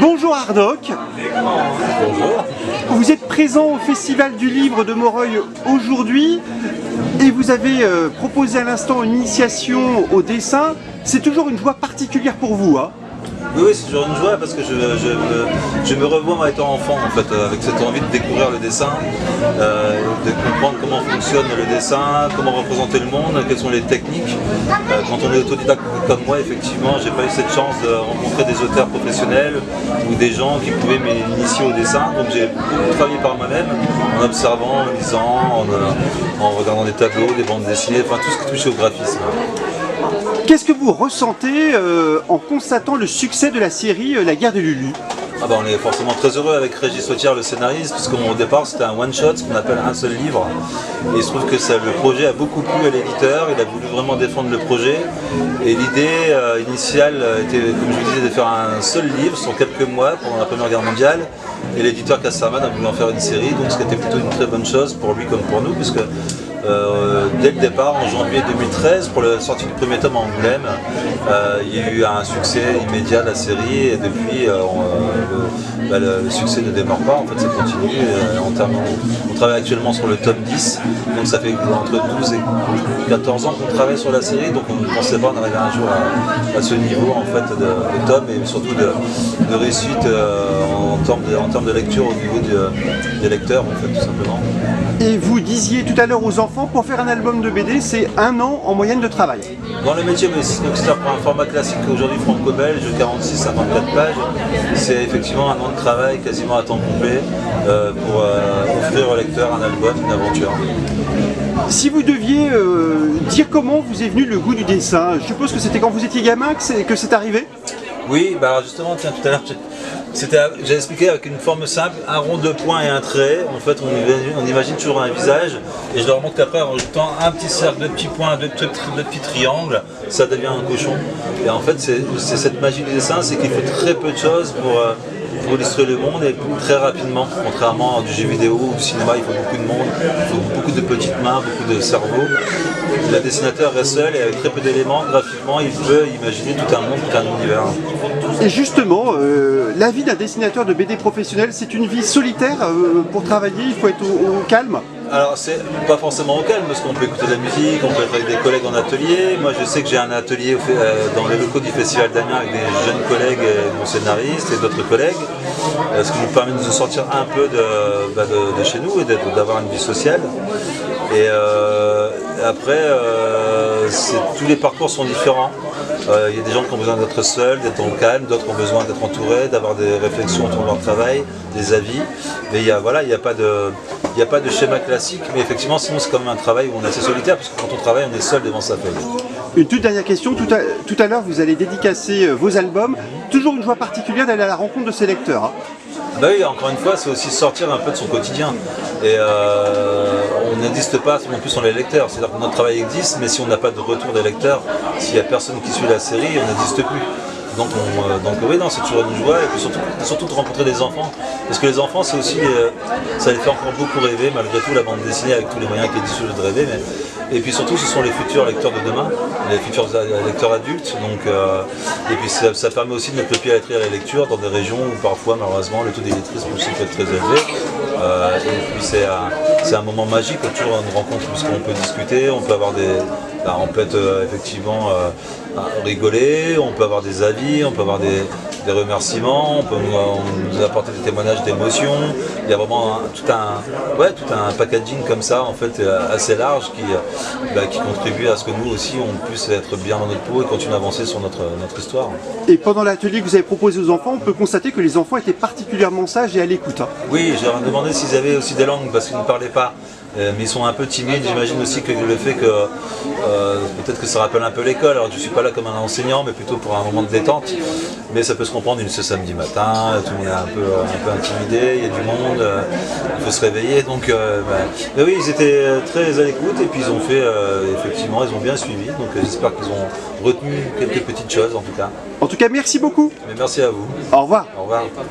Bonjour Hardock. Bonjour. Vous êtes présent au Festival du Livre de Moreuil aujourd'hui et vous avez proposé à l'instant une initiation au dessin. C'est toujours une joie particulière pour vous, hein? Oui, c'est toujours une joie parce que je me revois en étant enfant en fait, avec cette envie de découvrir le dessin, de comprendre comment fonctionne le dessin, comment représenter le monde, quelles sont les techniques. Quand on est autodidacte comme moi, effectivement, j'ai pas eu cette chance de rencontrer des auteurs professionnels ou des gens qui pouvaient m'initier au dessin. Donc j'ai beaucoup travaillé par moi-même, en observant, en lisant, en regardant des tableaux, des bandes dessinées, enfin tout ce qui touche au graphisme. Qu'est-ce que vous ressentez en constatant le succès de la série La Guerre de Lulu? On est forcément très heureux avec Régis Sautière, le scénariste, puisqu'au départ c'était un one-shot, ce qu'on appelle un seul livre. Et il se trouve que le projet a beaucoup plu à l'éditeur, il a voulu vraiment défendre le projet. Et l'idée initiale était, comme je vous disais, de faire un seul livre sur quelques mois pendant la Première Guerre mondiale. Et l'éditeur Casterman a voulu en faire une série, donc ce qui était plutôt une très bonne chose pour lui comme pour nous, puisque dès le départ, en janvier 2013, pour la sortie du premier tome à Angoulême, il y a eu un succès immédiat de la série et depuis le succès ne démarre pas, en fait ça continue. On travaille actuellement sur le tome 10, donc ça fait entre 12 et 14 ans qu'on travaille sur la série, donc on ne pensait pas en arriver un jour à ce niveau en fait, de tome et surtout de réussite en termes de lecture au niveau des lecteurs en fait, tout simplement. Et vous disiez tout à l'heure aux enfants, pour faire un album de BD, c'est 1 an en moyenne de travail. Dans le métier, mais donc ça prend un format classique aujourd'hui franco-belge, 46-54 pages, c'est effectivement 1 an de travail quasiment à temps complet pour offrir au lecteur un album, une aventure. Si vous deviez dire comment vous est venu le goût du dessin, je suppose que c'était quand vous étiez gamin que c'est arrivé? Oui, justement, tiens, tout à l'heure, j'ai expliqué avec une forme simple, un rond, 2 points et un trait. En fait, on imagine toujours un visage, et je leur montre qu'après, en rajoutant un petit cercle, 2 petits points, 2 petits triangles, ça devient un cochon. Et en fait, c'est cette magie du dessin, c'est qu'il faut très peu de choses pour illustrer le monde et très rapidement, contrairement à du jeu vidéo ou du cinéma, il faut beaucoup de monde, il faut beaucoup de petites mains, beaucoup de cerveau. Le dessinateur reste seul et avec très peu d'éléments, graphiquement, il peut imaginer tout un monde, tout un univers. Et justement, la vie d'un dessinateur de BD professionnel, c'est une vie solitaire pour travailler, il faut être au calme? Alors c'est pas forcément au calme parce qu'on peut écouter de la musique, on peut être avec des collègues en atelier. Moi je sais que j'ai un atelier dans les locaux du Festival d'Amiens avec des jeunes collègues, mon scénariste et d'autres collègues, ce qui nous permet de nous sortir un peu de chez nous et d'avoir une vie sociale. Et après, tous les parcours sont différents. Il y a des gens qui ont besoin d'être seuls, d'être au calme, d'autres ont besoin d'être entourés, d'avoir des réflexions autour de leur travail, des avis. Mais il n'y a pas de schéma classique, mais effectivement sinon c'est quand même un travail où on est assez solitaire, parce que quand on travaille on est seul devant sa feuille. Une toute dernière question, tout à l'heure vous allez dédicacer vos albums, toujours une joie particulière d'aller à la rencontre de ces lecteurs, hein. Oui, encore une fois, c'est aussi sortir un peu de son quotidien. Et on n'existe pas non plus sans les lecteurs. C'est-à-dire que notre travail existe, mais si on n'a pas de retour des lecteurs, s'il n'y a personne qui suit la série, on n'existe plus. Donc oui, non, c'est toujours une joie, et puis surtout de rencontrer des enfants. Parce que les enfants, c'est aussi, ça les fait encore beaucoup rêver, malgré tout, la bande dessinée, avec tous les moyens qui existent de rêver. Et puis surtout, ce sont les futurs lecteurs de demain, les futurs lecteurs adultes. Et puis ça permet aussi de mettre le pied à l'étrier à la lecture dans des régions où parfois, malheureusement, le taux d'illettrisme aussi peut être très élevé. Et puis c'est un moment magique, toujours une rencontre, puisqu'on peut discuter, on peut avoir on peut être effectivement rigoler, on peut avoir des avis, on peut avoir des remerciements, on peut nous apporter des témoignages d'émotions. Il y a vraiment tout un packaging comme ça en fait assez large qui contribue à ce que nous aussi on puisse être bien dans notre peau et continuer à avancer sur notre histoire. Et pendant l'atelier que vous avez proposé aux enfants, on peut constater que les enfants étaient particulièrement sages et à l'écoute, hein. Oui, je leur ai demandé s'ils avaient aussi des langues parce qu'ils ne parlaient pas. Mais ils sont un peu timides, j'imagine aussi que le fait que peut-être que ça rappelle un peu l'école, alors que je ne suis pas là comme un enseignant mais plutôt pour un moment de détente, mais ça peut se comprendre ce samedi matin, tout le monde est un peu intimidé, il y a du monde, il faut se réveiller, donc mais oui ils étaient très à l'écoute et puis ils ont fait, effectivement ils ont bien suivi, donc j'espère qu'ils ont retenu quelques petites choses en tout cas. En tout cas merci beaucoup. Mais merci à vous. Au revoir. Au revoir.